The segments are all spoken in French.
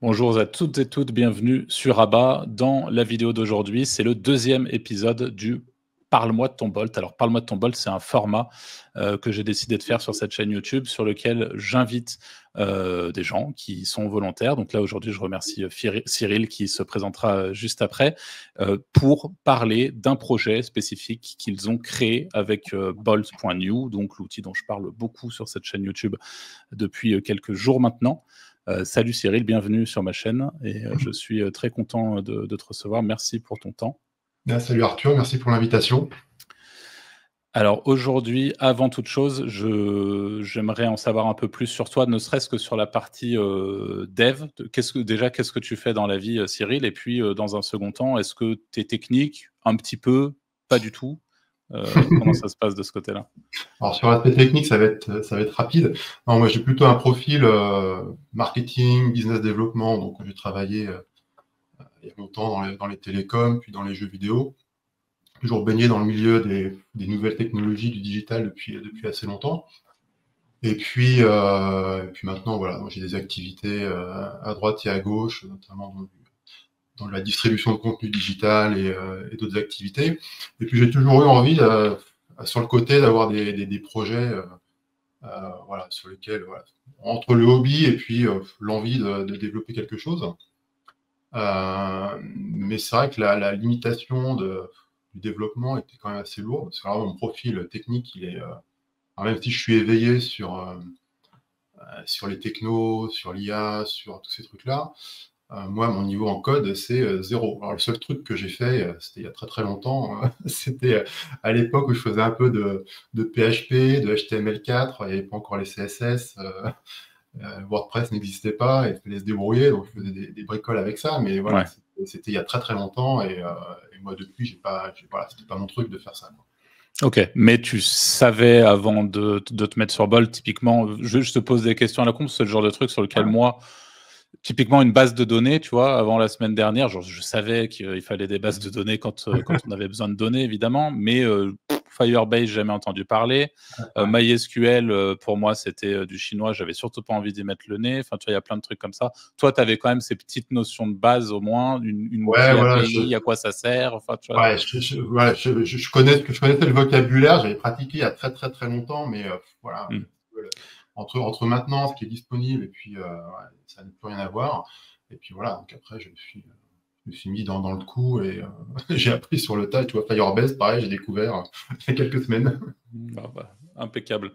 Bonjour à toutes et toutes, bienvenue sur Abba. Dans la vidéo d'aujourd'hui, c'est le deuxième épisode du Parle-moi de ton Bolt. Alors, Parle-moi de ton Bolt, c'est un format que j'ai décidé de faire sur cette chaîne YouTube sur lequel j'invite des gens qui sont volontaires. Donc là, aujourd'hui, je remercie Cyril qui se présentera juste après pour parler d'un projet spécifique qu'ils ont créé avec Bolt.new, donc l'outil dont je parle beaucoup sur cette chaîne YouTube depuis quelques jours maintenant. Salut Cyril, bienvenue sur ma chaîne et je suis très content de te recevoir. Merci pour ton temps. Salut Arthur, merci pour l'invitation. Alors aujourd'hui, avant toute chose, j'aimerais en savoir un peu plus sur toi, ne serait-ce que sur la partie dev. Qu'est-ce que tu fais dans la vie, Cyril? Et puis, dans un second temps, est-ce que tu es technique? Un petit peu? Pas du tout? Comment ça se passe de ce côté-là? Alors sur l'aspect technique, ça va être rapide. Non, moi j'ai plutôt un profil marketing, business développement. Donc j'ai travaillé il y a longtemps dans les télécoms, puis dans les jeux vidéo. Toujours baigné dans le milieu des nouvelles technologies, du digital depuis assez longtemps. Et puis maintenant, voilà, moi, j'ai des activités à droite et à gauche, notamment dans la distribution de contenu digital et d'autres activités. Et puis j'ai toujours eu envie, sur le côté, d'avoir des projets voilà, sur lesquels, voilà, entre le hobby et puis l'envie de développer quelque chose. Mais c'est vrai que la limitation du développement était quand même assez lourde. Parce que alors, mon profil technique, il est, alors même si je suis éveillé sur les technos, sur l'IA, sur tous ces trucs-là, moi, mon niveau en code, c'est 0. Alors, le seul truc que j'ai fait, c'était il y a très très longtemps, c'était à l'époque où je faisais un peu de PHP, de HTML4, il n'y avait pas encore les CSS, WordPress n'existait pas, il fallait se débrouiller, donc je faisais des bricoles avec ça, mais voilà, Ouais. c'était il y a très très longtemps, et moi depuis, voilà, c'était pas mon truc de faire ça, quoi. Ok, mais tu savais avant de te mettre sur Bolt, typiquement, je te pose des questions à la con, c'est le genre de truc sur lequel Ouais. moi, typiquement une base de données, tu vois, avant la semaine dernière, genre, je savais qu'il fallait des bases de données quand on avait besoin de données, évidemment, mais Firebase, jamais entendu parler. Ouais. MySQL, pour moi, c'était du chinois, j'avais surtout pas envie d'y mettre le nez. Enfin, tu vois, il y a plein de trucs comme ça. Toi, tu avais quand même ces petites notions de base, au moins, une Ouais, clé voilà, API, à quoi ça sert, enfin, tu vois. ouais, voilà, je connaissais le vocabulaire, j'avais pratiqué il y a très très très longtemps, mais voilà, Hmm. entre maintenant, ce qui est disponible, et puis ouais, ça n'a plus rien à voir. Et puis voilà, donc après, je me suis mis dans le coup et j'ai appris sur le tas. Tu vois, Firebase, pareil, j'ai découvert il y a quelques semaines. Impeccable.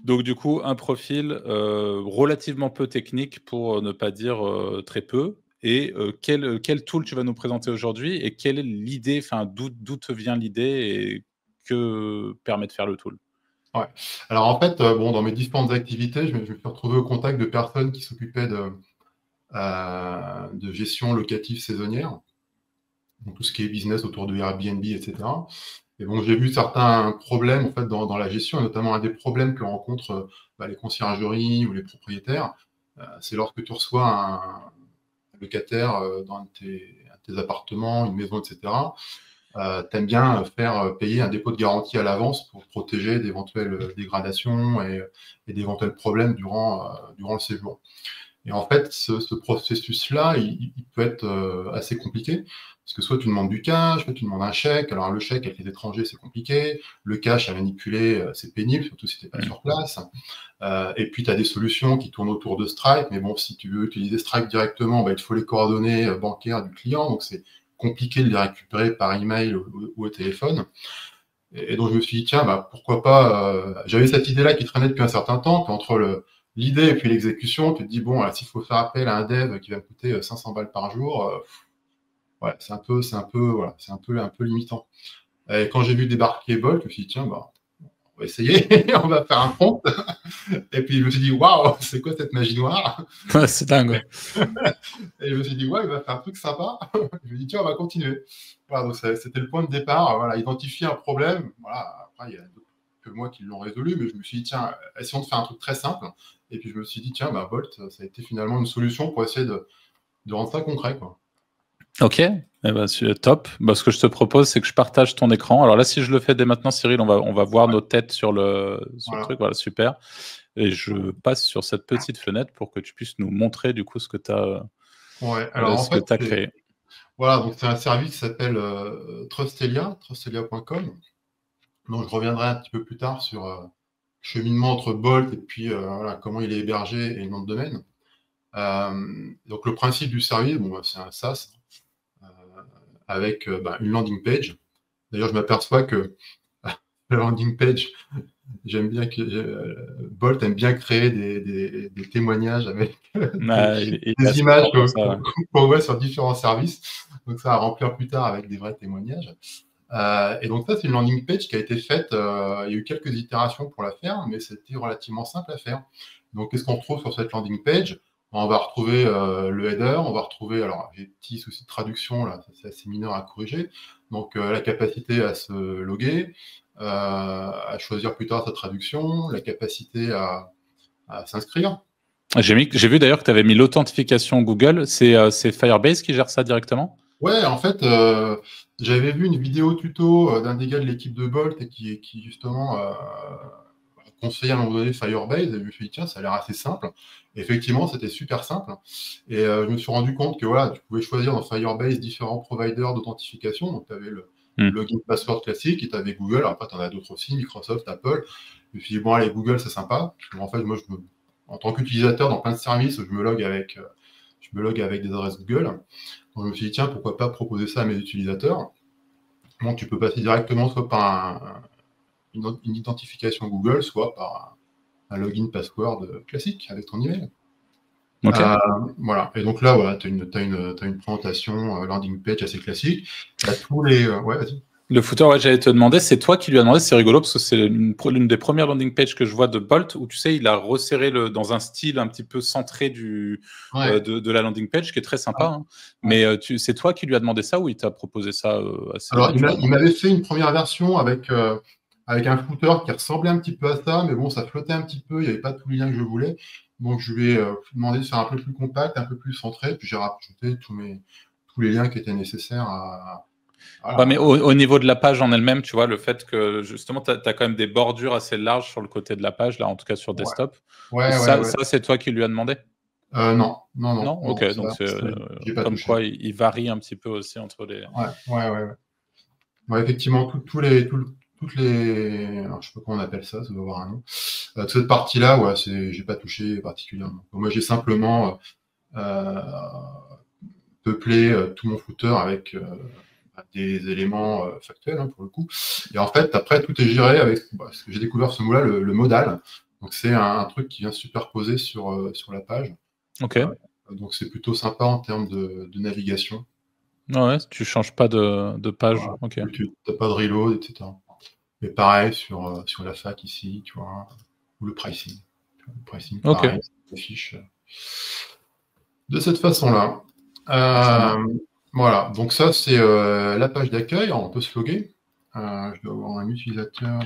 Donc du coup, un profil relativement peu technique pour ne pas dire très peu. Et quel tool tu vas nous présenter aujourd'hui et quelle est l'idée, enfin d'où te vient l'idée et que permet de faire le tool? Ouais. Alors en fait, bon, dans mes différentes activités, je me suis retrouvé au contact de personnes qui s'occupaient de gestion locative saisonnière, donc tout ce qui est business autour de Airbnb, etc. Et bon, j'ai vu certains problèmes en fait dans la gestion, et notamment un des problèmes que rencontrent les conciergeries ou les propriétaires, c'est lorsque tu reçois un locataire dans un de tes appartements, une maison, etc. Tu aimes bien faire payer un dépôt de garantie à l'avance pour protéger d'éventuelles dégradations et d'éventuels problèmes durant le séjour. Et en fait, ce processus-là, il peut être assez compliqué, parce que soit tu demandes du cash, soit tu demandes un chèque. Alors le chèque avec les étrangers, c'est compliqué. Le cash à manipuler, c'est pénible, surtout si tu n'es pas Mmh. sur place. Et puis tu as des solutions qui tournent autour de Stripe, mais bon, si tu veux utiliser Stripe directement, il te faut les coordonnées bancaires du client, donc c'est compliqué de les récupérer par email ou au téléphone. Et donc je me suis dit, tiens, pourquoi pas. J'avais cette idée-là qui traînait depuis un certain temps, puis entre l'idée et puis l'exécution, tu te dis, bon, s'il faut faire appel à un dev qui va me coûter 500 balles par jour, ouais, voilà, un peu limitant. Et quand j'ai vu débarquer Bolt, je me suis dit, tiens, on va essayer, on va faire un prompt. Et puis je me suis dit, waouh, c'est quoi cette magie noire? C'est dingue, ouais. Et je me suis dit, ouais, il va faire un truc sympa. Je me suis dit, tiens, on va continuer. Voilà, donc c'était le point de départ. Voilà, identifier un problème. Voilà, après, il y a d'autres que moi qui l'ont résolu, mais je me suis dit, tiens, essayons de faire un truc très simple. Et puis je me suis dit, tiens, Bolt, ça a été finalement une solution pour essayer de rendre ça concret, quoi. Ok, eh ben, c'est top. Ce que je te propose, c'est que je partage ton écran. Alors là, si je le fais dès maintenant, Cyril, on va voir Ouais, nos têtes sur le voilà. truc. Voilà, super. Et je passe sur cette petite fenêtre pour que tu puisses nous montrer du coup ce que tu as. Ouais, alors en ce que fait, tu as créé. voilà, donc c'est un service qui s'appelle Trustelia, trustelia.com. Donc je reviendrai un petit peu plus tard sur le cheminement entre Bolt et puis voilà, comment il est hébergé et le nom de domaine. Donc le principe du service, bon, c'est un SaaS avec une landing page. D'ailleurs, je m'aperçois que la landing page, j'aime bien que Bolt aime bien créer des témoignages avec Il est des assez images fort pour ça. Ouais. qu'on voit sur différents services. Donc ça à remplir plus tard avec des vrais témoignages. Et donc ça, c'est une landing page qui a été faite, il y a eu quelques itérations pour la faire, mais c'était relativement simple à faire. Donc qu'est-ce qu'on retrouve sur cette landing page? On va retrouver le header, on va retrouver, alors j'ai des petits soucis de traduction, là, c'est assez mineur à corriger, donc la capacité à se loguer, à choisir plus tard sa traduction, la capacité à s'inscrire. J'ai vu d'ailleurs que tu avais mis l'authentification Google. C'est Firebase qui gère ça directement? Ouais, en fait, j'avais vu une vidéo tuto d'un des gars de l'équipe de Bolt et qui justement conseillait à un moment donné Firebase, et je me suis dit, tiens, ça a l'air assez simple. Et effectivement, c'était super simple. Et je me suis rendu compte que voilà, tu pouvais choisir dans Firebase différents providers d'authentification. Donc, tu avais le login password classique et tu avais Google. Alors, après, tu en as d'autres aussi, Microsoft, Apple. Je me suis dit, bon, allez, Google, c'est sympa. En fait, moi, en tant qu'utilisateur dans plein de services, je me log avec des adresses Google. Donc, je me suis dit, tiens, pourquoi pas proposer ça à mes utilisateurs? Donc, tu peux passer directement soit par une identification Google, soit par un login password classique avec ton email. Okay. Voilà. Et donc là, voilà, tu as une présentation landing page assez classique. Tu as tous les. Ouais, vas-y. Le footer, ouais, j'allais te demander, c'est toi qui lui as demandé, c'est rigolo parce que c'est l'une des premières landing pages que je vois de Bolt où tu sais, il a resserré dans un style un petit peu centré de la landing page qui est très sympa. Hein. Mais c'est toi qui lui as demandé ça ou il t'a proposé ça assez Alors, il m'avait fait une première version avec un footer qui ressemblait un petit peu à ça, mais bon, ça flottait un petit peu, il n'y avait pas tous les liens que je voulais. Donc, je lui ai demandé de faire un peu plus compact, un peu plus centré, puis j'ai rajouté tous les liens qui étaient nécessaires à. Voilà. Ouais, mais au niveau de la page en elle-même, tu vois, le fait que justement, tu as quand même des bordures assez larges sur le côté de la page, là, en tout cas sur desktop. Ouais, ça, c'est toi qui lui as demandé? Non. Ok, ça, donc c'est comme quoi il varie un petit peu aussi entre les. Ouais, effectivement, toutes les. Alors, je sais pas comment on appelle ça, ça doit avoir un nom. Toute cette partie-là, ouais, j'ai pas touché particulièrement. Moi, j'ai simplement peuplé tout mon footer avec des éléments factuels, hein, pour le coup. Et en fait, après, tout est géré avec. Parce que j'ai découvert ce mot-là, le modal. Donc, c'est un truc qui vient superposer sur la page. Ok. Donc, c'est plutôt sympa en termes de navigation. Ouais, tu changes pas de page. Voilà. Ok. Tu n'as pas de reload, etc. Et pareil sur la fac ici, tu vois, ou le pricing. Le pricing, pareil, ça s'affiche de cette façon-là. Voilà, donc ça, c'est la page d'accueil. On peut se loguer. Je dois avoir un utilisateur.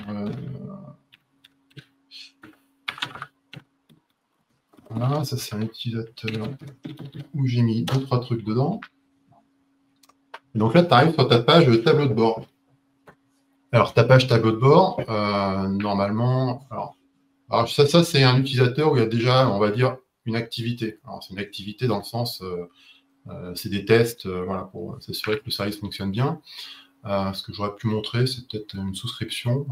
Voilà, ça, c'est un utilisateur où j'ai mis 2-3 trucs dedans. Et donc là, tu arrives sur ta page tableau de bord. Alors, ta page tableau de bord, normalement, alors ça c'est un utilisateur où il y a déjà, on va dire, une activité. Alors, c'est une activité dans le sens, c'est des tests, voilà, pour s'assurer que le service fonctionne bien. Ce que j'aurais pu montrer, c'est peut-être une souscription.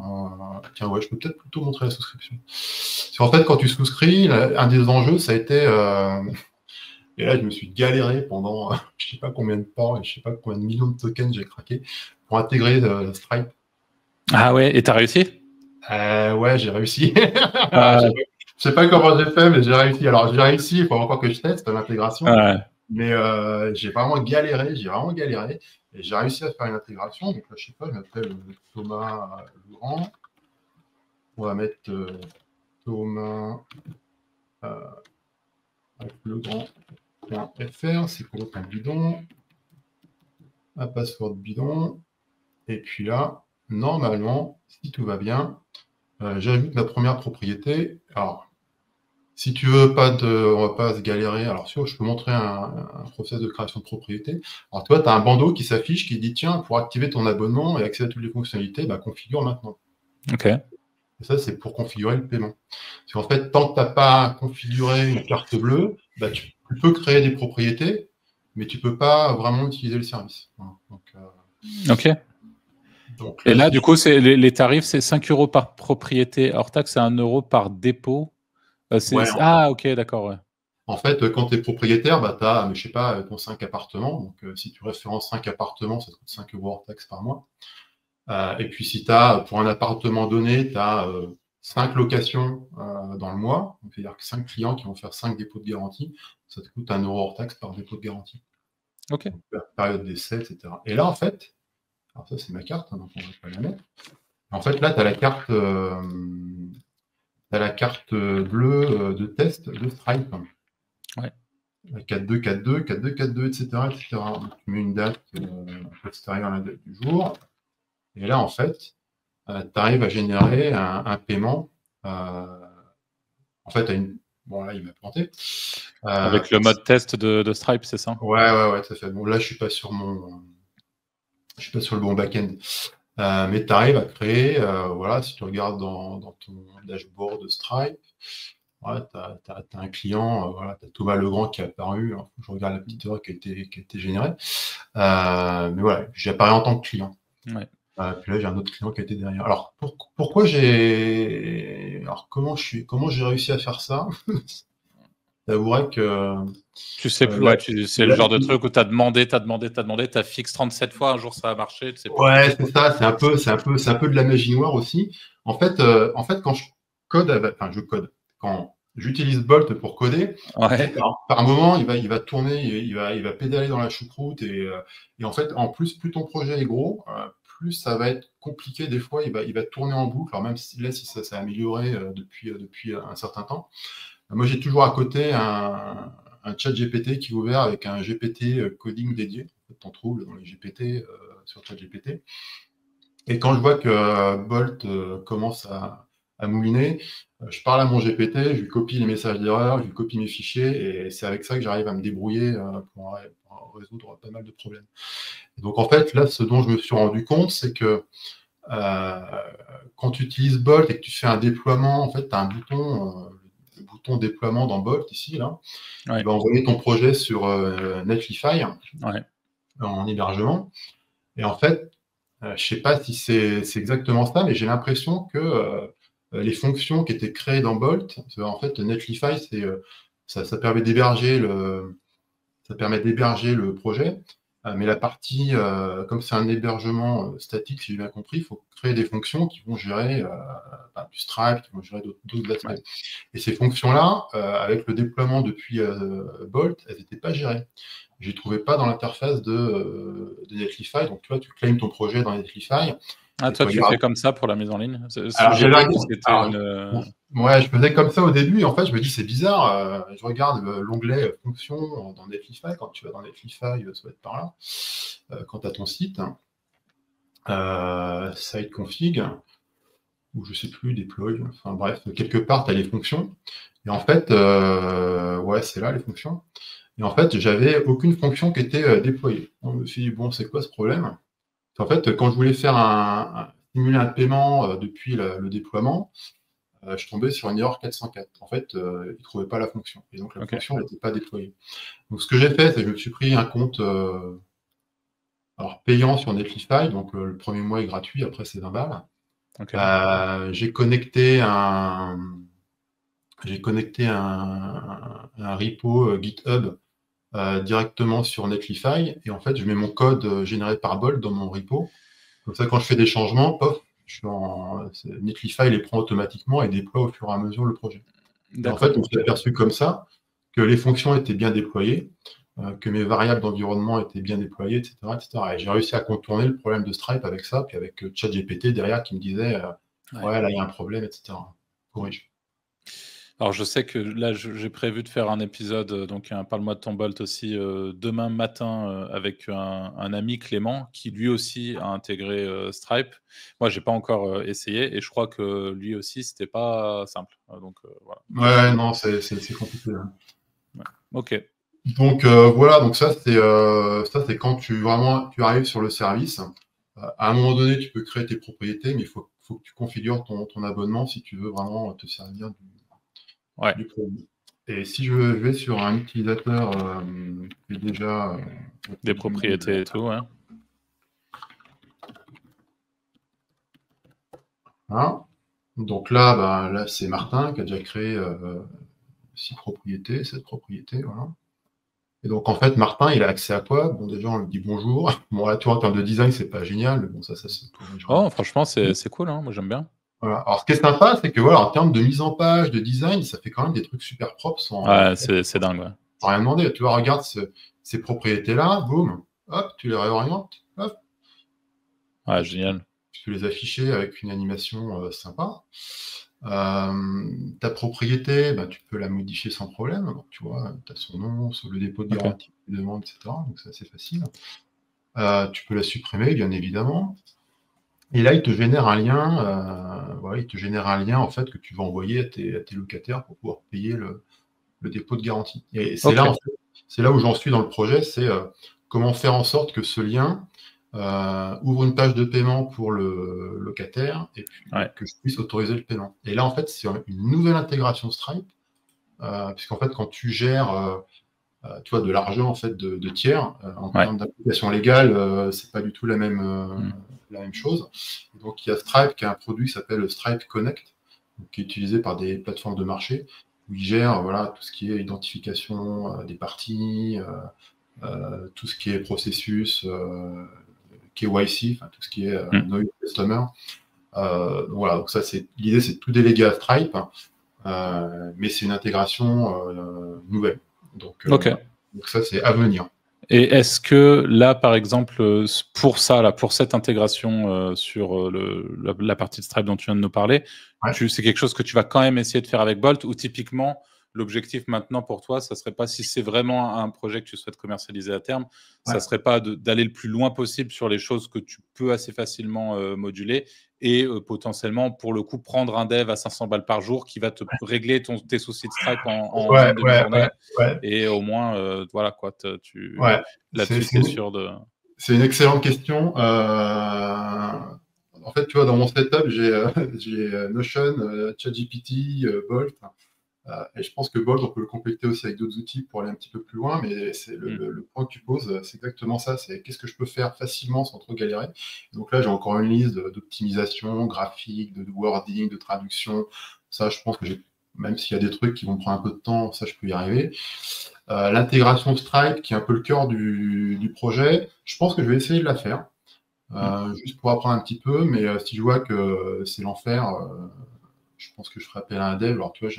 Tiens, ouais, je peux peut-être plutôt montrer la souscription. C'est en fait, quand tu souscris, un des enjeux, ça a été... et là, je me suis galéré pendant je ne sais pas combien de temps et je ne sais pas combien de millions de tokens j'ai craqué pour intégrer Stripe. Ah ouais, et t'as réussi? Ouais, j'ai réussi. Je sais pas comment j'ai fait, mais j'ai réussi. Alors, j'ai réussi, il faut encore que je teste l'intégration. Mais j'ai vraiment galéré. Et j'ai réussi à faire une intégration. Donc là, je sais pas, je m'appelle Thomas Laurent. On va mettre Thomas avec legrand.fr. C'est quoi un bidon? Un password bidon. Et puis là, normalement, si tout va bien, j'ajoute la première propriété. Alors, si tu veux on va pas se galérer. Alors, je peux montrer un process de création de propriété. Alors, toi, tu as un bandeau qui s'affiche qui dit, tiens, pour activer ton abonnement et accéder à toutes les fonctionnalités, configure maintenant. Ok. Et ça, c'est pour configurer le paiement. Parce qu'en fait, tant que tu n'as pas configuré une carte bleue, tu peux créer des propriétés. mais tu ne peux pas vraiment utiliser le service. Ok. Donc, et là, du coup, les tarifs, c'est 5 € par propriété hors taxe, c'est 1 € par dépôt. Ah, ok, d'accord, ouais. En fait, quand tu es propriétaire, tu as, je sais pas, ton 5 appartements. Donc, si tu références 5 appartements, ça te coûte 5 € hors taxe par mois. Et puis, si tu as, pour un appartement donné, tu as 5 locations dans le mois, c'est-à-dire que 5 clients qui vont faire 5 dépôts de garantie, ça te coûte 1 € hors taxe par dépôt de garantie. Ok. Donc, période d'essai, etc. Et là, en fait, alors ça, c'est ma carte, donc on ne va pas la mettre. En fait, là, tu as la carte bleue de test de Stripe. Ouais. 4-2, 4-2, 4-2, 4-2, etc., etc. Donc, tu mets une date extérieure à la date du jour. Et là, en fait, tu arrives à générer un paiement. En fait, bon, là, il m'a planté. Avec le mode test de Stripe, c'est ça? Ouais, tout à fait. Bon, là, je suis pas sur le bon back-end. Mais tu arrives à créer, voilà, si tu regardes dans ton dashboard de Stripe, ouais, tu as un client, voilà, tu as Thomas Legrand qui est apparu. Alors, je regarde la petite erreur qui a été générée. Mais voilà, j'apparais en tant que client. Ouais. Puis là, j'ai un autre client qui a été derrière. Alors, pourquoi j'ai. Alors, comment j'ai réussi à faire ça? J'avouerais que. Tu sais plus, c'est le genre de truc où tu as demandé, tu as fixé 37 fois, un jour ça a marché, tu sais plus. Ouais, c'est ça, c'est un peu de la magie noire aussi. En fait, quand je code, je code. Quand j'utilise Bolt pour coder, Ouais. par moment, il va tourner, il va pédaler dans la choucroute et en fait, en plus ton projet est gros, plus ça va être compliqué des fois. Il va tourner en boucle. Alors même si ça s'est amélioré depuis un certain temps. Moi, j'ai toujours à côté un chat GPT qui est ouvert avec un GPT coding dédié. Tu en trouves dans les GPT sur chat GPT. Et quand je vois que Bolt commence à mouliner, je parle à mon GPT, je lui copie les messages d'erreur, je lui copie mes fichiers, et c'est avec ça que j'arrive à me débrouiller pour résoudre pas mal de problèmes. Et donc en fait, là, ce dont je me suis rendu compte, c'est que quand tu utilises Bolt et que tu fais un déploiement, en fait, tu as un bouton, le bouton déploiement dans Bolt, ici, là, Ouais. qui va envoyer ton projet sur Netlify Ouais. en hébergement. Et en fait, je ne sais pas si c'est exactement ça, mais j'ai l'impression que les fonctions qui étaient créées dans Bolt, en fait, Netlify, ça permet d'héberger le projet, mais la partie, comme c'est un hébergement statique, si j'ai bien compris, il faut créer des fonctions qui vont gérer du Stripe, qui vont gérer d'autres aspects. Ouais. Et ces fonctions-là, avec le déploiement depuis Bolt, elles n'étaient pas gérées. Je ne les trouvais pas dans l'interface de Netlify. Donc, tu vois, tu claims ton projet dans Netlify. Ah, toi, tu fais comme ça pour la mise en ligne? Alors, J'ai pas vu que c'était une. Ouais, je faisais comme ça au début. Et en fait, je me dis, c'est bizarre. Je regarde l'onglet fonction dans Netlify. Quand tu vas dans Netlify, ça va être par là. Quand tu as ton site, site config, ou je sais plus, deploy. Enfin bref, quelque part, tu as les fonctions. Et en fait, ouais, c'est là les fonctions. Et en fait, j'avais aucune fonction qui était déployée. On me suis dit, bon, c'est quoi ce problème? En fait, quand je voulais faire simuler un paiement depuis le déploiement, je tombais sur une erreur 404. En fait, il ne trouvait pas la fonction. Et donc, la fonction n'était pas déployée. Donc, ce que j'ai fait, c'est que je me suis pris un compte payant sur Netlify. Donc, le premier mois est gratuit. Après, c'est 20 balles. Okay. J'ai connecté un repo GitHub directement sur Netlify. Et en fait, je mets mon code généré par Bolt dans mon repo. Comme ça, quand je fais des changements, pof, Netlify les prend automatiquement et déploie au fur et à mesure le projet. Et en fait, on s'est aperçu comme ça que les fonctions étaient bien déployées, que mes variables d'environnement étaient bien déployées, etc. Et j'ai réussi à contourner le problème de Stripe avec ça, puis avec ChatGPT derrière qui me disait ouais, là, il y a un problème, etc. Corrige. Alors, je sais que là, j'ai prévu de faire un épisode, donc un Parle-moi de ton Bolt aussi, demain matin, avec un ami, Clément, qui lui aussi a intégré Stripe. Moi, j'ai pas encore essayé et je crois que lui aussi, c'était pas simple. Donc, voilà. Ouais, non, c'est compliqué. Hein. Ouais. Ok. Donc, voilà, donc ça, c'est quand tu arrives sur le service. À un moment donné, tu peux créer tes propriétés, mais il faut que tu configures ton abonnement si tu veux vraiment te servir du produit. Et si je vais sur un utilisateur qui est déjà... des propriétés et tout, ouais. Voilà. Donc là, là c'est Martin qui a déjà créé 6 propriétés, 7 propriétés, voilà. Et donc en fait, Martin, il a accès à quoi? Bon, déjà, on lui dit bonjour. Bon, là, tu vois, en termes de design, c'est pas génial, mais bon, ça se corrigera. Oh, franchement, c'est cool, hein. Moi j'aime bien. Voilà. Alors, ce qui est sympa, c'est que voilà, en termes de mise en page, de design, ça fait quand même des trucs super propres Ouais, c'est dingue, ouais. sans rien demander. Tu vois, regarde ces propriétés-là, boum, hop, tu les réorientes, hop, Ouais, génial. tu peux les afficher avec une animation sympa. Ta propriété, tu peux la modifier sans problème. Donc, tu vois, tu as son nom, sur le dépôt de Ok. garantie, tu demandes, etc. Donc, c'est assez facile. Tu peux la supprimer, bien évidemment. Et là, il te génère un lien, voilà, il te génère un lien en fait que tu vas envoyer à tes locataires pour pouvoir payer le dépôt de garantie. Et c'est Ok. là, en fait, c'est là où j'en suis dans le projet, c'est comment faire en sorte que ce lien ouvre une page de paiement pour le locataire et puis Ouais. que je puisse autoriser le paiement. Et là, en fait, c'est une nouvelle intégration Stripe, puisqu'en fait, quand tu gères tu vois, de l'argent en fait de tiers en Ouais. termes d'application légale, c'est pas du tout la même chose. Et donc il y a Stripe qui a un produit qui s'appelle Stripe Connect, donc, qui est utilisé par des plateformes de marché où ils gèrent voilà tout ce qui est identification des parties, tout ce qui est processus KYC, enfin tout ce qui est Know Your Customer. Donc voilà, donc ça c'est l'idée, c'est de tout déléguer à Stripe, mais c'est une intégration nouvelle. Donc, Ok. donc ça, c'est à venir. Et est-ce que là, par exemple, pour ça, là, pour cette intégration sur la partie de Stripe dont tu viens de nous parler, Ouais. c'est quelque chose que tu vas quand même essayer de faire avec Bolt, ou typiquement, l'objectif maintenant pour toi, ça serait pas, si c'est vraiment un projet que tu souhaites commercialiser à terme, ça serait pas d'aller le plus loin possible sur les choses que tu peux assez facilement moduler et potentiellement, pour le coup, prendre un dev à 500 balles par jour qui va te régler tes soucis de Stripe en une demi-journée. Et au moins, voilà quoi, là-dessus, tu es sûr de... C'est une excellente question. En fait, tu vois, dans mon setup, j'ai Notion, ChatGPT, Bolt. Et je pense que Bolt, on peut le compléter aussi avec d'autres outils pour aller un petit peu plus loin, mais c'est le point que tu poses, c'est exactement ça, c'est qu'est-ce que je peux faire facilement sans trop galérer. Donc là, j'ai encore une liste d'optimisation graphique, de wording, de traduction. Ça, je pense que même s'il y a des trucs qui vont prendre un peu de temps, ça, je peux y arriver. L'intégration Stripe, qui est un peu le cœur du projet, je pense que je vais essayer de la faire, juste pour apprendre un petit peu, mais si je vois que c'est l'enfer, je pense que je ferai appel à un dev. Alors, tu vois,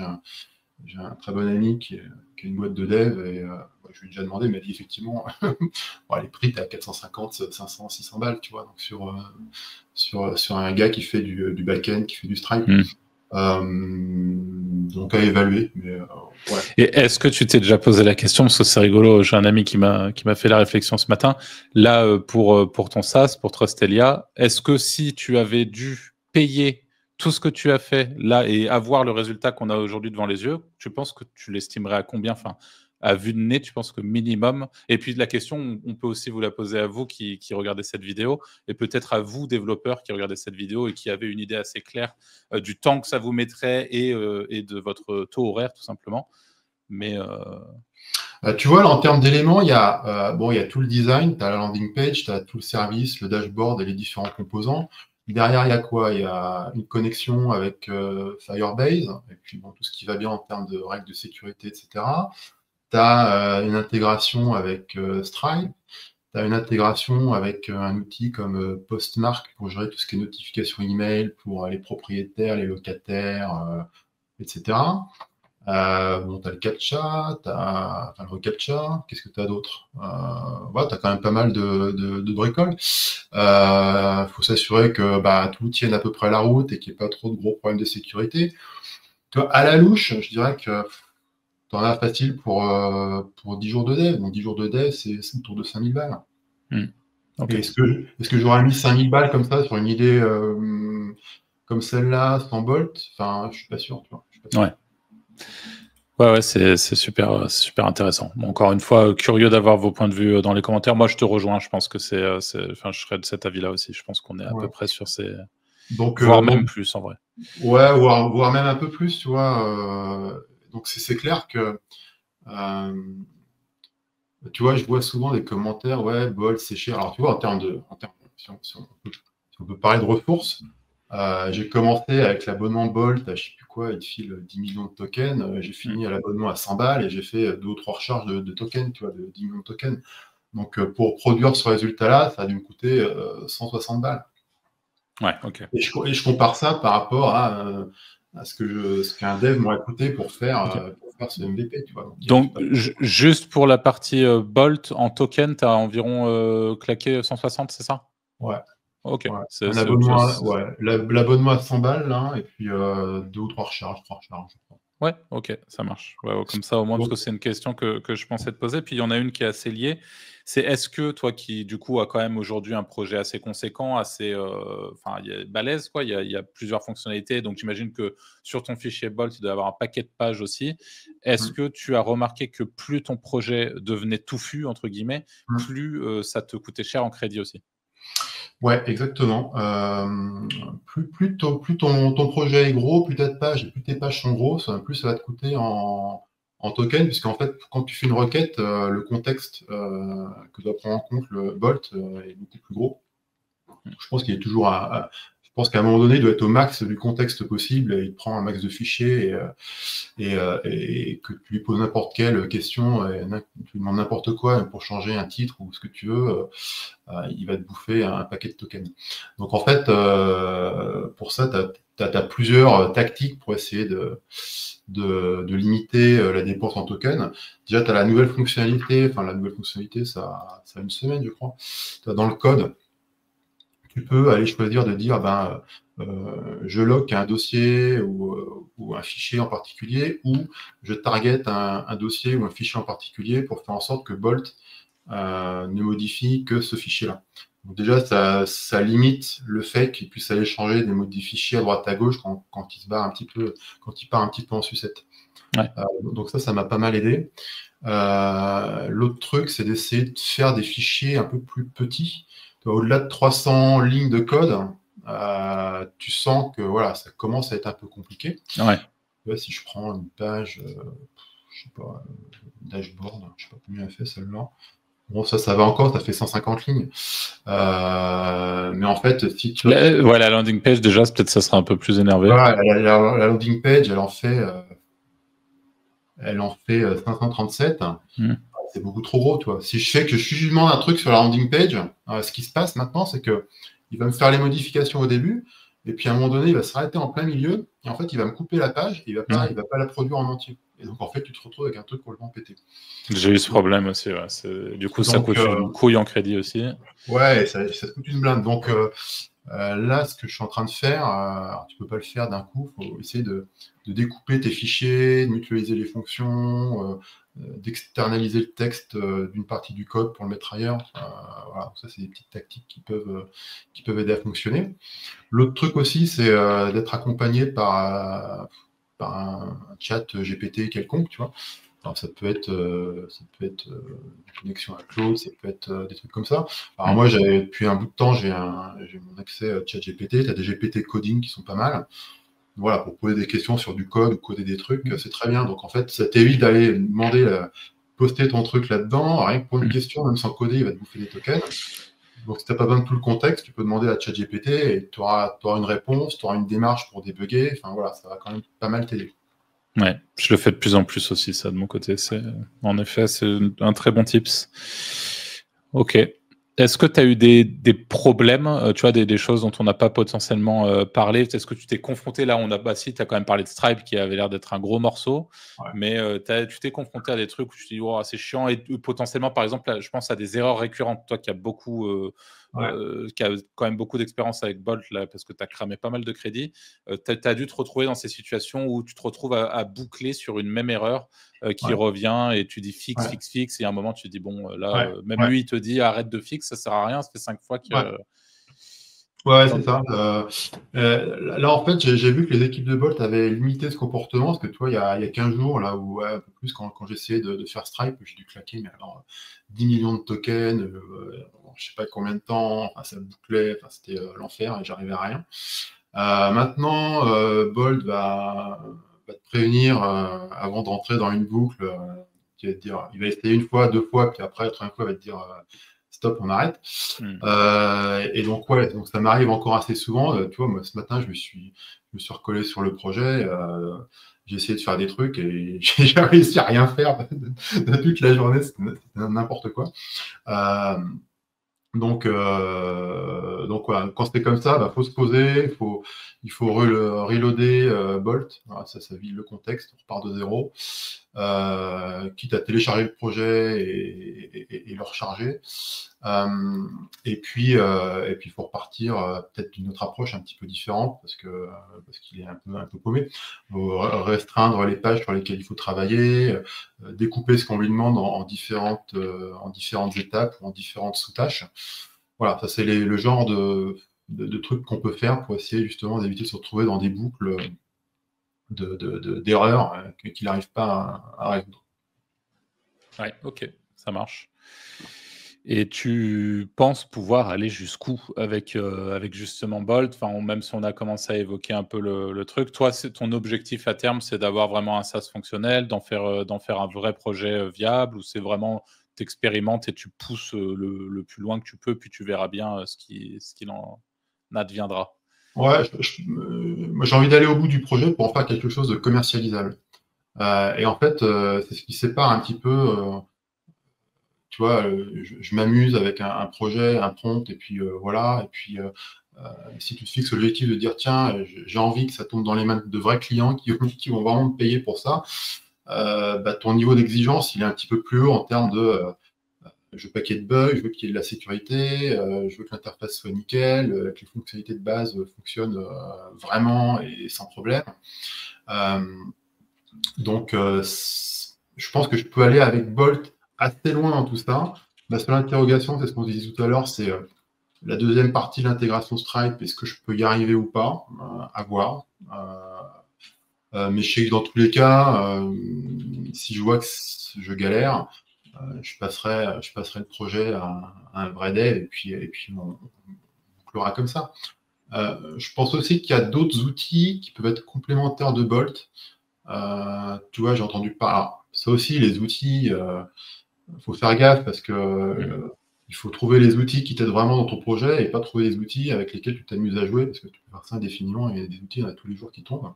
j'ai un très bon ami qui a une boîte de dev et je lui ai déjà demandé, il m'a dit effectivement, bon, les prix, tu es à 450, 500, 600 balles, tu vois, donc sur un gars qui fait du back-end, qui fait du Stripe. Donc à évaluer. Mais, ouais. Et est-ce que tu t'es déjà posé la question, parce que c'est rigolo, j'ai un ami qui m'a fait la réflexion ce matin, là pour ton SaaS, pour Trustelia, est-ce que si tu avais dû payer tout ce que tu as fait là et avoir le résultat qu'on a aujourd'hui devant les yeux, tu penses que tu l'estimerais à combien? Enfin, à vue de nez, tu penses que minimum? Et puis la question, on peut aussi vous la poser à vous qui regardez cette vidéo, et peut-être à vous, développeurs, qui regardez cette vidéo et qui avez une idée assez claire du temps que ça vous mettrait et de votre taux horaire, tout simplement. Mais tu vois, là, en termes d'éléments, il y a tout le design, tu as la landing page, tu as tout le service, le dashboard et les différents composants. Derrière, il y a quoi? Il y a une connexion avec Firebase, et puis bon, tout ce qui va bien en termes de règles de sécurité, etc. Tu as une intégration avec Stripe, tu as une intégration avec un outil comme Postmark pour gérer tout ce qui est notification email pour les propriétaires, les locataires, etc. Bon, tu as le CAPTCHA, enfin, le reCAPTCHA, qu'est-ce que tu as d'autre? Voilà, tu as quand même pas mal de bricoles. Faut s'assurer que tout tienne à peu près la route et qu'il n'y ait pas trop de gros problèmes de sécurité. Toi, à la louche, je dirais que tu en as facile pour 10 jours de dev. Donc 10 jours de dev, c'est autour de 5000 balles. Okay. Est-ce que j'aurais mis 5000 balles comme ça sur une idée comme celle-là, sans Bolt? Enfin, je suis pas sûr. Tu vois, je suis pas sûr. Ouais. Ouais, c'est super intéressant. Bon, encore une fois, curieux d'avoir vos points de vue dans les commentaires. Moi, je te rejoins. Je pense que je serais de cet avis-là aussi. Je pense qu'on est à peu près sur ces... Donc, voire même plus, en vrai. Ouais, voire même un peu plus, tu vois. donc c'est clair que, tu vois, je vois souvent des commentaires, ouais, Bolt, c'est cher. Alors, tu vois, si on peut parler de ressources, j'ai commencé avec l'abonnement Bolt, je sais plus quoi, il te file 10 millions de tokens. J'ai fini à l'abonnement à 100 balles et j'ai fait 2 ou 3 recharges de tokens, tu vois, de 10 millions de tokens. Donc, pour produire ce résultat-là, ça a dû me coûter 160 balles. Ouais, ok. Et je compare ça par rapport à ce qu'un dev m'aurait coûté pour faire ce MVP, tu vois. Donc, juste pour la partie Bolt en token, tu as environ claqué 160, c'est ça? Ouais. Ok. Ouais. L'abonnement à 100 balles, là, et puis 2 ou 3 recharges, je crois. Ouais, ok, ça marche. Ouais, comme ça, au moins, parce Donc, que c'est une question que je pensais te poser. Puis il y en a une qui est assez liée. C'est est-ce que toi, qui du coup a quand même aujourd'hui un projet assez conséquent, assez balèze, quoi, il y a plusieurs fonctionnalités. Donc j'imagine que sur ton fichier Bolt, tu dois avoir un paquet de pages aussi. Est-ce que tu as remarqué que plus ton projet devenait touffu, entre guillemets, plus ça te coûtait cher en crédit aussi? ouais, exactement. Plus ton projet est gros, plus tes pages sont grosses, plus ça va te coûter en token, puisqu'en fait, quand tu fais une requête, le contexte que doit prendre en compte le Bolt est beaucoup plus gros. Je pense qu'il est toujours je pense qu'à un moment donné, il doit être au max du contexte possible et il prend un max de fichiers et que tu lui poses n'importe quelle question, tu lui demandes n'importe quoi pour changer un titre ou ce que tu veux, il va te bouffer un paquet de tokens. Donc en fait, pour ça, tu as plusieurs tactiques pour essayer de limiter la dépense en tokens. Déjà, tu as la nouvelle fonctionnalité, ça a une semaine, je crois. Dans le code, tu peux aller choisir de dire, je lock un dossier ou un fichier en particulier, ou je target un dossier ou un fichier en particulier pour faire en sorte que Bolt ne modifie que ce fichier-là. Donc déjà, ça limite le fait qu'il puisse aller changer des fichiers à droite à gauche quand il part un petit peu en sucette. Ouais. Donc ça m'a pas mal aidé. L'autre truc, c'est d'essayer de faire des fichiers un peu plus petits. Au-delà de 300 lignes de code, tu sens que voilà, ça commence à être un peu compliqué. Ouais. Si je prends une page, je sais pas, dashboard, je sais pas combien elle fait celle-là. Bon, ça va encore, ça fait 150 lignes. Mais en fait, si tu... La landing page, déjà, peut-être ça sera un peu plus énervé. Voilà, la landing page, elle en fait 537. C'est beaucoup trop gros, toi. Si je fais que je lui demande un truc sur la landing page, ce qui se passe maintenant, c'est que il va me faire les modifications au début, et puis à un moment donné, il va s'arrêter en plein milieu, et en fait, il va me couper la page, et il va pas la produire en entier. Et donc, en fait, tu te retrouves avec un truc complètement pété. J'ai eu ce problème aussi. Ouais. Du coup, ça coûte une couille en crédit aussi. Ouais, ça coûte une blinde. Donc, là, ce que je suis en train de faire, alors tu peux pas le faire d'un coup, il faut essayer de découper tes fichiers, de mutualiser les fonctions, d'externaliser le texte d'une partie du code pour le mettre ailleurs. Voilà, ça, c'est des petites tactiques qui peuvent aider à fonctionner. L'autre truc aussi, c'est d'être accompagné par un chat GPT quelconque, tu vois. Alors, ça peut être une connexion à Claude, ça peut être des trucs comme ça. Alors moi, depuis un bout de temps, j'ai mon accès à ChatGPT. Tu as des GPT coding qui sont pas mal. Voilà, pour poser des questions sur du code ou coder des trucs, c'est très bien. Donc en fait, ça t'évite d'aller demander, poster ton truc là-dedans. Rien que pour une question, même sans coder, il va te bouffer des tokens. Donc si tu n'as pas besoin de tout le contexte, tu peux demander à ChatGPT et tu auras une réponse, tu auras une démarche pour débugger. Enfin voilà, ça va quand même pas mal t'aider. Ouais, je le fais de plus en plus aussi, ça, de mon côté. En effet, c'est un très bon tips. Ok. Est-ce que tu as eu des problèmes, tu vois, des choses dont on n'a pas potentiellement parlé? Est-ce que tu t'es confronté, là, si, tu as quand même parlé de Stripe, qui avait l'air d'être un gros morceau, mais tu t'es confronté à des trucs où tu te dis, oh, c'est chiant, et potentiellement, par exemple, là, je pense à des erreurs récurrentes. Toi qui as qui a quand même beaucoup d'expérience avec Bolt, là, parce que tu as cramé pas mal de crédits, tu as dû te retrouver dans ces situations où tu te retrouves à boucler sur une même erreur qui revient, et tu dis fixe, et à un moment, tu te dis, bon, là, lui, il te dit, arrête de fixe, ça sert à rien, ça fait 5 fois que... Ouais, c'est ça. Là, en fait, j'ai vu que les équipes de Bolt avaient limité ce comportement, parce que toi, il y a 15 jours, là, ou un peu plus, quand j'essayais de faire Stripe, j'ai dû claquer, mais alors, 10 millions de tokens, je sais pas combien de temps, ça bouclait, c'était l'enfer, et j'arrivais à rien. Maintenant, Bolt va va te prévenir avant d'entrer dans une boucle. Qui va te dire, il va essayer une fois, deux fois, puis après, la troisième fois, il va te dire stop, on arrête. Et donc, ouais, donc ça m'arrive encore assez souvent. Tu vois, moi, ce matin, je me suis recollé sur le projet. J'ai essayé de faire des trucs et j'ai réussi à rien faire de toute la journée. C'était n'importe quoi. Donc voilà, quand c'est comme ça, faut se poser, il faut reloader Bolt. Voilà, ça vide le contexte, on repart de zéro. Quitte à télécharger le projet et le recharger. Et puis il faut repartir peut-être d'une autre approche un petit peu différente parce qu'il est un peu paumé. Il faut restreindre les pages sur lesquelles il faut travailler, découper ce qu'on lui demande en différentes étapes ou en différentes sous-tâches. Voilà, ça c'est le genre de trucs qu'on peut faire pour essayer justement d'éviter de se retrouver dans des boucles d'erreurs qu'il n'arrive pas à résoudre. Ouais, ok, ça marche. Et tu penses pouvoir aller jusqu'où avec justement Bolt? Enfin, même si on a commencé à évoquer un peu le truc, toi, ton objectif à terme, c'est d'avoir vraiment un SaaS fonctionnel, d'en faire un vrai projet viable, ou c'est vraiment t'expérimentes et tu pousses le plus loin que tu peux, puis tu verras bien ce qu'il en adviendra? Ouais, moi j'ai envie d'aller au bout du projet pour en faire quelque chose de commercialisable. Et en fait, c'est ce qui sépare un petit peu, tu vois, je m'amuse avec un projet, un prompt, et puis voilà. Et puis, si tu te fixes l'objectif de dire, tiens, j'ai envie que ça tombe dans les mains de vrais clients qui vont vraiment te payer pour ça, ton niveau d'exigence, il est un petit peu plus haut en termes de je veux pas qu'il y ait de bugs, je veux qu'il y ait de la sécurité, je veux que l'interface soit nickel, que les fonctionnalités de base fonctionnent vraiment et sans problème. Donc, je pense que je peux aller avec Bolt assez loin dans tout ça. La seule interrogation, c'est ce qu'on disait tout à l'heure, c'est la deuxième partie de l'intégration Stripe. Est-ce que je peux y arriver ou pas? À voir. Mais je sais que dans tous les cas, si je vois que je galère, je passerai le projet à un vrai dev et puis on bouclera comme ça. Je pense aussi qu'il y a d'autres outils qui peuvent être complémentaires de Bolt. Tu vois, j'ai entendu parler. Ça aussi, les outils, faut faire gaffe parce que il faut trouver les outils qui t'aident vraiment dans ton projet et pas trouver les outils avec lesquels tu t'amuses à jouer parce que tu peux faire ça indéfiniment et il y a des outils, il y en a tous les jours qui tombent.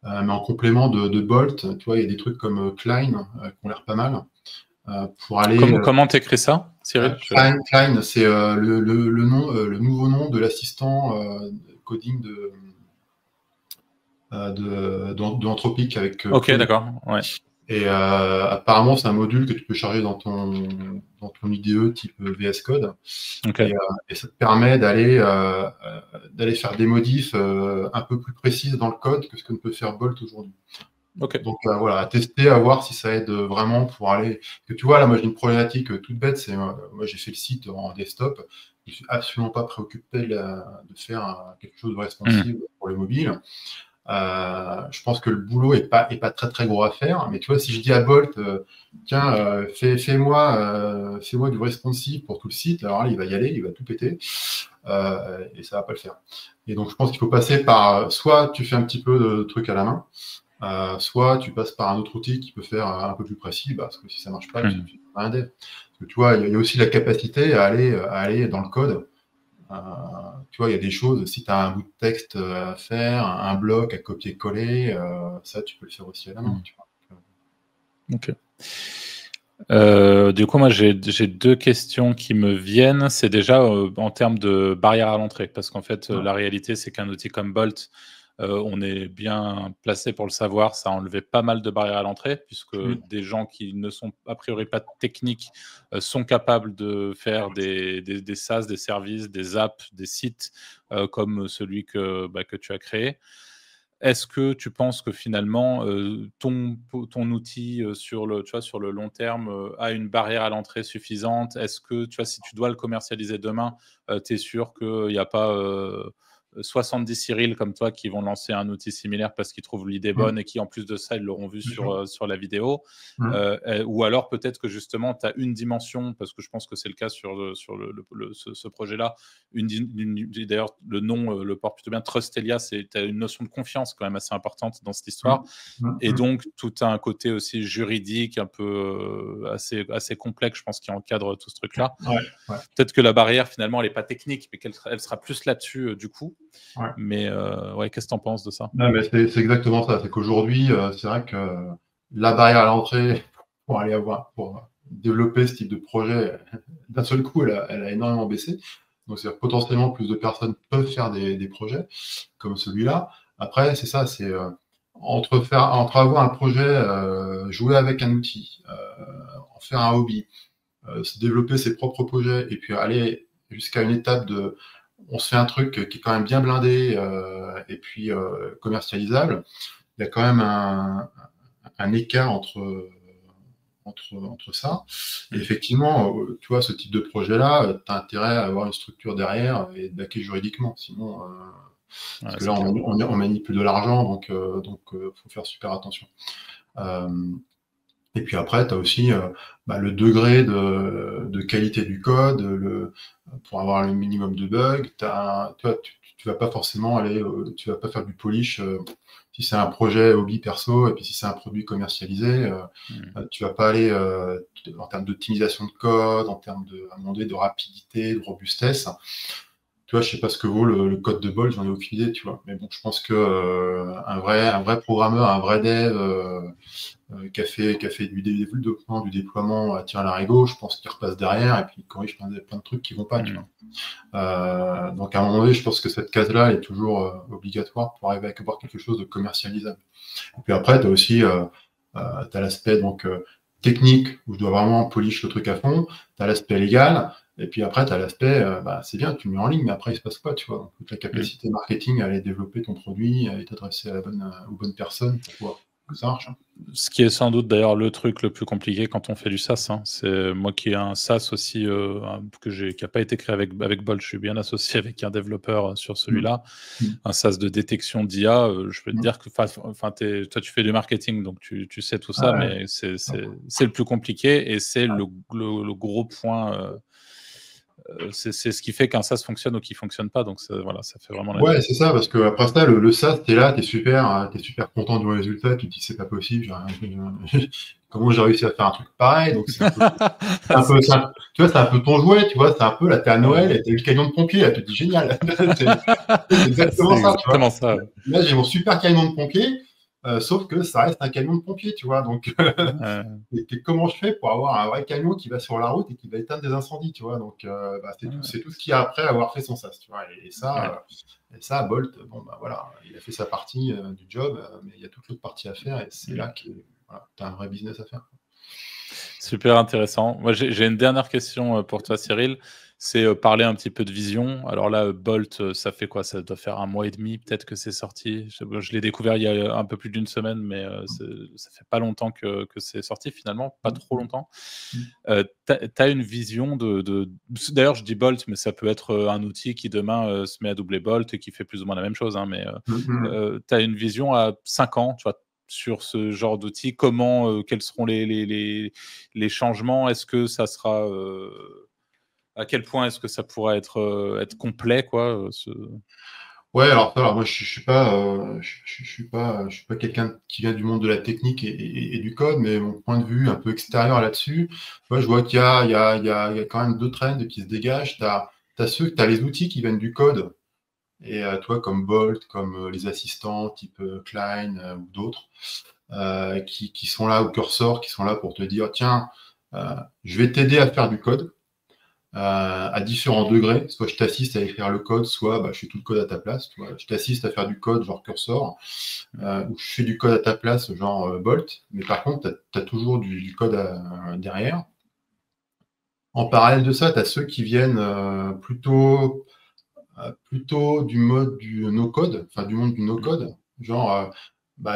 Mais en complément de Bolt, tu vois, il y a des trucs comme Klein qui ont l'air pas mal. Pour aller. Comment t'écris ça, Cyril? Klein, c'est le nouveau nom de l'assistant coding d'Anthropic avec. Ok, d'accord. Ouais. Et apparemment, c'est un module que tu peux charger dans ton IDE type VS Code. Okay. Et ça te permet d'aller faire des modifs un peu plus précises dans le code que ce que ne peut faire Bolt aujourd'hui. Okay. Donc voilà, à tester, à voir si ça aide vraiment pour aller. Parce que tu vois, là, moi j'ai une problématique toute bête, c'est moi j'ai fait le site en desktop, je suis absolument pas préoccupé de faire quelque chose de responsive pour le mobile. Je pense que le boulot est pas très très gros à faire, mais tu vois, si je dis à Bolt, tiens, fais-moi du responsive pour tout le site, alors là, il va y aller, il va tout péter, et ça va pas le faire. Et donc, je pense qu'il faut passer par, soit tu fais un petit peu de trucs à la main, soit tu passes par un autre outil qui peut faire un peu plus précis, parce que si ça marche pas, tu fais un dev. Parce que tu vois, il y a aussi la capacité à aller dans le code. Tu vois, il y a des choses, si tu as un bout de texte à faire, un bloc à copier-coller, ça, tu peux le faire aussi à la main. Tu vois. Ok. Du coup, moi, j'ai deux questions qui me viennent. C'est déjà en termes de barrière à l'entrée, parce qu'en fait, la réalité, c'est qu'un outil comme Bolt, on est bien placé pour le savoir, ça a enlevé pas mal de barrières à l'entrée, puisque des gens qui ne sont a priori pas techniques sont capables de faire des SaaS, des services, des apps, des sites comme celui que tu as créé. Est-ce que tu penses que finalement, ton outil, sur le long terme, a une barrière à l'entrée suffisante? Est-ce que, tu vois, si tu dois le commercialiser demain, tu es sûr qu'il n'y a pas, 70 Cyril comme toi qui vont lancer un outil similaire parce qu'ils trouvent l'idée bonne et qui, en plus de ça, ils l'auront vu sur la vidéo. Ou alors, peut-être que justement, tu as une dimension, parce que je pense que c'est le cas sur ce projet-là. D'ailleurs, le nom le porte plutôt bien. Trustelia, tu as une notion de confiance quand même assez importante dans cette histoire. Et donc, tout a un côté aussi juridique, un peu assez complexe, je pense, qui encadre tout ce truc-là. Peut-être que la barrière, finalement, elle n'est pas technique, mais qu'elle sera plus là-dessus, du coup. Mais qu'est-ce que tu en penses de ça? Non, mais c'est exactement ça. C'est qu'aujourd'hui, c'est vrai que la barrière à l'entrée pour développer ce type de projet, d'un seul coup, elle a énormément baissé. Donc, c'est potentiellement plus de personnes peuvent faire des projets comme celui-là. Après, c'est ça, c'est entre avoir un projet, jouer avec un outil, en faire un hobby, se développer ses propres projets et puis aller jusqu'à une étape de on se fait un truc qui est quand même bien blindé et puis commercialisable. Il y a quand même un écart entre ça. Et effectivement, tu vois, ce type de projet-là, tu as intérêt à avoir une structure derrière et de baquer juridiquement. Sinon, parce que là, on manipule de l'argent, donc faut faire super attention. Et puis après, tu as aussi le degré de qualité du code, pour avoir le minimum de bugs. Tu vas pas forcément tu vas pas faire du polish si c'est un projet hobby perso, et puis si c'est un produit commercialisé, tu vas pas aller en termes d'optimisation de code, en termes à un moment donné, de rapidité, de robustesse. Tu vois, je sais pas ce que vaut le code de Bolt, j'en ai aucune idée, tu vois. Mais bon, je pense que un vrai programmeur, un vrai dev qui a fait du développement, du déploiement à tir à l'arigot, je pense qu'il repasse derrière et puis il corrige plein de trucs qui vont pas, tu vois. Donc à un moment donné, je pense que cette case-là est toujours obligatoire pour arriver à avoir quelque chose de commercialisable. Et puis après, tu as aussi t'as l'aspect technique où je dois vraiment polish le truc à fond, tu as l'aspect légal. Et puis après, tu as l'aspect, c'est bien, tu le mets en ligne, mais après, il se passe quoi, tu vois. Donc, toute la capacité marketing à aller développer ton produit, à aller t'adresser aux bonnes personnes pour pouvoir que ça marche. Ce qui est sans doute d'ailleurs le truc le plus compliqué quand on fait du SaaS. C'est moi qui ai un SaaS aussi qui n'a pas été créé avec Bolt. Je suis bien associé avec un développeur sur celui-là, un SaaS de détection d'IA. Je peux te dire que toi tu fais du marketing, donc tu sais tout ça, mais c'est le plus compliqué et c'est le gros point. C'est ce qui fait qu'un SaaS fonctionne ou qui ne fonctionne pas. Donc, ça fait vraiment la différence. C'est ça, parce qu'après ça, le SaaS, tu es là, tu es super content du résultat, tu te dis, c'est pas possible, comment j'ai réussi à faire un truc pareil. Donc, c'est un peu, tu vois, c'est un peu ton jouet, tu vois, c'est un peu, là, t'es à Noël et t'as eu le camion de pompier, là, tu te dis, génial. C'est exactement ça, tu vois. Ça. Là, j'ai mon super camion de pompier. Sauf que ça reste un camion de pompier, tu vois. Donc, comment je fais pour avoir un vrai camion qui va sur la route et qui va éteindre des incendies, tu vois. Donc, c'est tout ce qu'il y a après avoir fait son SaaS, tu vois. Et ça, Bolt, voilà, il a fait sa partie du job, mais il y a toute l'autre partie à faire et c'est là que tu as un vrai business à faire. Super intéressant. Moi, j'ai une dernière question pour toi, Cyril. C'est parler un petit peu de vision. Alors là, Bolt, ça fait quoi? Ça doit faire 1 mois et demi, peut-être que c'est sorti. Je l'ai découvert il y a un peu plus d'une semaine, mais ça fait pas longtemps que c'est sorti finalement, pas trop longtemps. Tu as une vision D'ailleurs, je dis Bolt, mais ça peut être un outil qui demain se met à doubler Bolt et qui fait plus ou moins la même chose. Hein, mais tu as une vision à 5 ans, tu vois, sur ce genre d'outils. Quels seront les changements? Est-ce que ça sera... à quel point est-ce que ça pourra être complet, quoi, Ouais, alors moi je suis pas quelqu'un qui vient du monde de la technique et du code, mais mon point de vue un peu extérieur là-dessus, je vois qu'il y a quand même deux trends qui se dégagent. T'as les outils qui viennent du code, et toi comme Bolt, comme les assistants type Klein ou d'autres, qui sont là, ou Cursor, qui sont là pour te dire, tiens, je vais t'aider à faire du code. À différents degrés, soit je t'assiste à écrire le code, soit je fais tout le code à ta place. Tu vois. Je t'assiste à faire du code, genre Cursor, ou je fais du code à ta place, genre Bolt, mais par contre, tu as toujours du code derrière. En parallèle de ça, tu as ceux qui viennent plutôt du mode du no-code, enfin du monde du no-code, genre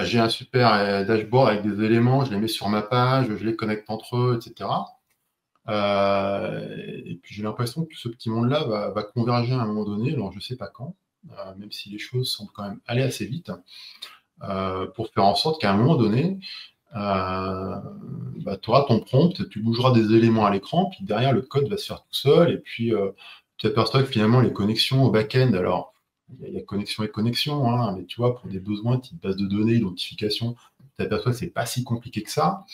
j'ai un super dashboard avec des éléments, je les mets sur ma page, je les connecte entre eux, etc. Et puis j'ai l'impression que ce petit monde-là va converger à un moment donné, alors je ne sais pas quand. même si les choses semblent quand même aller assez vite, pour faire en sorte qu'à un moment donné, tu auras ton prompt, tu bougeras des éléments à l'écran, puis derrière, le code va se faire tout seul, et puis tu t'aperçois que finalement, les connexions au back-end, alors, il y a connexion et connexion, hein, mais tu vois, pour des besoins type base de données, identification, tu t'aperçois que c'est pas si compliqué que ça.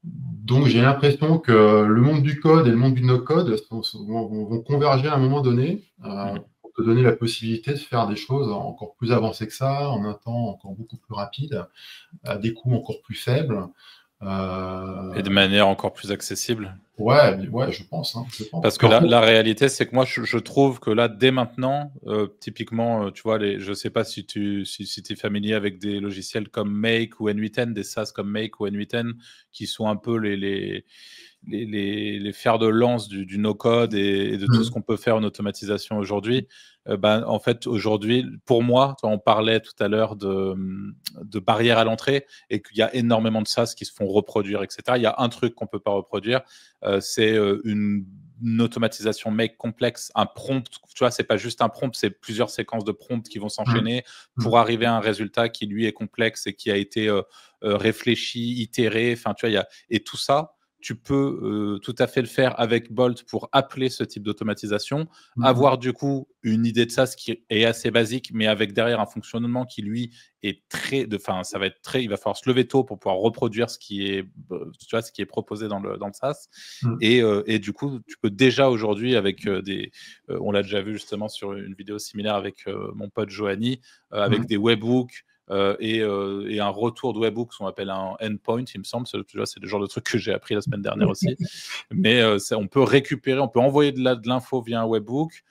Donc, j'ai l'impression que le monde du code et le monde du no-code vont converger à un moment donné pour te donner la possibilité de faire des choses encore plus avancées que ça, en un temps encore beaucoup plus rapide, à des coûts encore plus faibles. Et de manière encore plus accessible. Ouais, je pense. Parce que la réalité, c'est que moi, je trouve que là, dès maintenant, typiquement, tu vois, je ne sais pas si tu es familier avec des logiciels comme Make ou N8N, des SaaS comme Make ou N8N, qui sont un peu les fers de lance du no-code et de tout ce qu'on peut faire en automatisation aujourd'hui. En fait, aujourd'hui, pour moi, on parlait tout à l'heure de barrières à l'entrée et qu'il y a énormément de SaaS qui se font reproduire, etc. Il y a un truc qu'on ne peut pas reproduire, c'est une automatisation make complexe, un prompt, tu vois, c'est pas juste un prompt, c'est plusieurs séquences de prompts qui vont s'enchaîner pour arriver à un résultat qui, lui, est complexe et qui a été réfléchi, itéré, enfin, tu vois, et tout ça, tu peux tout à fait le faire avec Bolt pour appeler ce type d'automatisation, avoir du coup une idée de SaaS qui est assez basique, mais avec derrière un fonctionnement qui lui est ça va être il va falloir se lever tôt pour pouvoir reproduire ce qui est, tu vois, ce qui est proposé dans le SaaS. Et du coup, tu peux déjà aujourd'hui avec on l'a déjà vu justement sur une vidéo similaire avec mon pote Johanny, avec des webhooks. Et un retour de webhook, ce qu'on appelle un endpoint, il me semble. C'est le genre de truc que j'ai appris la semaine dernière aussi. Mais on peut récupérer, on peut envoyer de l'info via un webhook,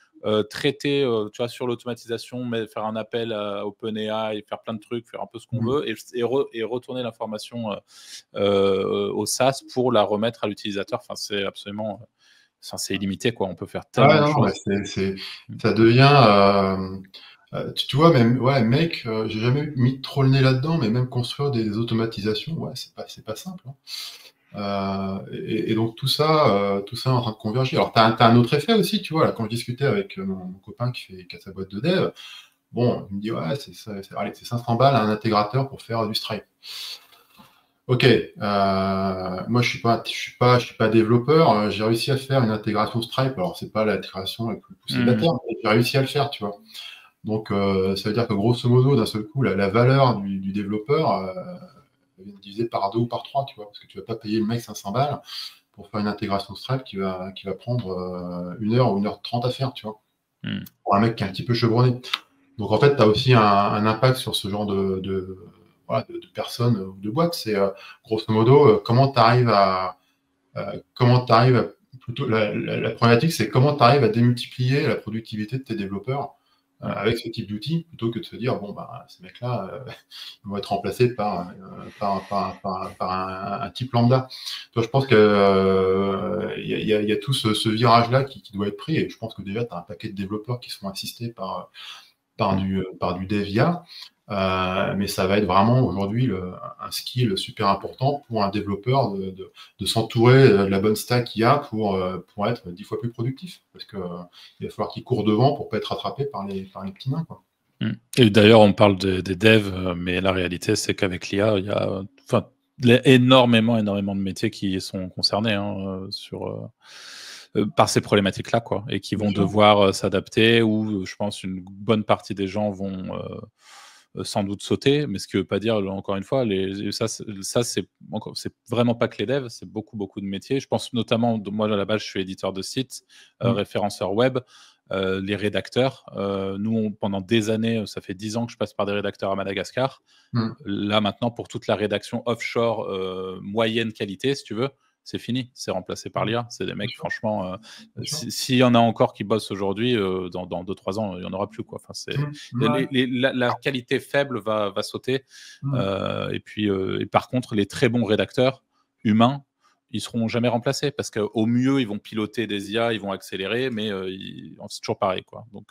traiter tu vois, sur l'automatisation, faire un appel à OpenAI, faire plein de trucs, faire un peu ce qu'on veut, et retourner l'information au SaaS pour la remettre à l'utilisateur. Enfin, c'est absolument... c'est illimité, quoi. On peut faire tellement de choses. Ça devient... tu vois, même, mec, j'ai jamais mis trop le nez là-dedans, mais même construire des automatisations, c'est pas simple. Et donc tout ça est en train de converger. Alors, t'as un autre effet aussi, tu vois, là, quand je discutais avec mon copain qui a sa boîte de dev, bon, il me dit, c'est 500 balles à un intégrateur pour faire du Stripe. Ok, moi je suis pas développeur, j'ai réussi à faire une intégration Stripe, alors c'est pas l'intégration la plus poussée de la Terre, mais j'ai réussi à le faire, tu vois. Donc, ça veut dire que grosso modo, d'un seul coup, la valeur du développeur est divisée par 2 ou par 3, tu vois, parce que tu vas pas payer le mec 500 balles pour faire une intégration Stripe qui va prendre 1 heure ou 1h30 à faire, tu vois, pour un mec qui est un petit peu chevronné. Donc, en fait, tu as aussi un impact sur ce genre de personnes ou de boîtes. C'est grosso modo, comment tu arrives plutôt, la problématique, c'est comment tu arrives à démultiplier la productivité de tes développeurs avec ce type d'outils, plutôt que de se dire, bon, ces mecs-là, ils vont être remplacés par un type lambda. Donc, je pense qu'il y a tout ce virage-là qui doit être pris, et je pense que déjà, tu as un paquet de développeurs qui seront assistés par du dev IA, mais ça va être vraiment aujourd'hui un skill super important pour un développeur de s'entourer de la bonne stack IA pour être 10 fois plus productif, parce qu'il va falloir qu'il court devant pour pas être rattrapé par les petits nains, quoi. Et d'ailleurs, on parle des devs, mais la réalité, c'est qu'avec l'IA, il y a énormément de métiers qui sont concernés par ces problématiques-là, quoi, et qui vont devoir s'adapter, ou je pense une bonne partie des gens vont sans doute sauter, mais ce qui ne veut pas dire, encore une fois, ça c'est vraiment pas que les devs, c'est beaucoup de métiers. Je pense notamment, moi à la base, je suis éditeur de sites, référenceur web, les rédacteurs. Nous, pendant des années, ça fait 10 ans que je passe par des rédacteurs à Madagascar. Là, maintenant, pour toute la rédaction offshore moyenne qualité, si tu veux, c'est fini, c'est remplacé par l'IA. C'est des mecs, franchement, s'il y en a encore qui bossent aujourd'hui, dans 2-3 ans, il n'y en aura plus, quoi. Enfin, la qualité faible va sauter. Et par contre, les très bons rédacteurs humains, ils seront jamais remplacés, parce qu'au mieux, ils vont piloter des IA, ils vont accélérer, mais c'est toujours pareil, quoi. Donc,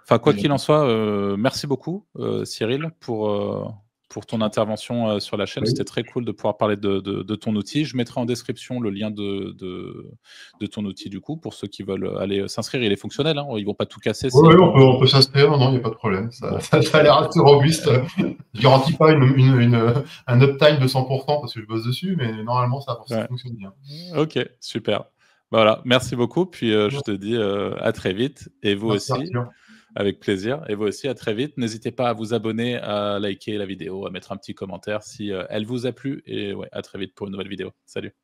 quoi qu'il en soit, merci beaucoup, Cyril, pour pour ton intervention sur la chaîne. Oui. C'était très cool de pouvoir parler de ton outil. Je mettrai en description le lien de ton outil, du coup, pour ceux qui veulent aller s'inscrire. Il est fonctionnel, hein, ils ne vont pas tout casser. Oui, on peut s'inscrire, non, il n'y a pas de problème. Bon. Ça a l'air assez robuste. Je ne garantis pas un uptime de 100% parce que je bosse dessus, mais normalement, ça fonctionne bien. Ok, super. Voilà, merci beaucoup. Puis je te dis à très vite. Et vous Merci, aussi. Arthur. Avec plaisir. Et vous aussi, à très vite. N'hésitez pas à vous abonner, à liker la vidéo, à mettre un petit commentaire si elle vous a plu. Et ouais, à très vite pour une nouvelle vidéo. Salut.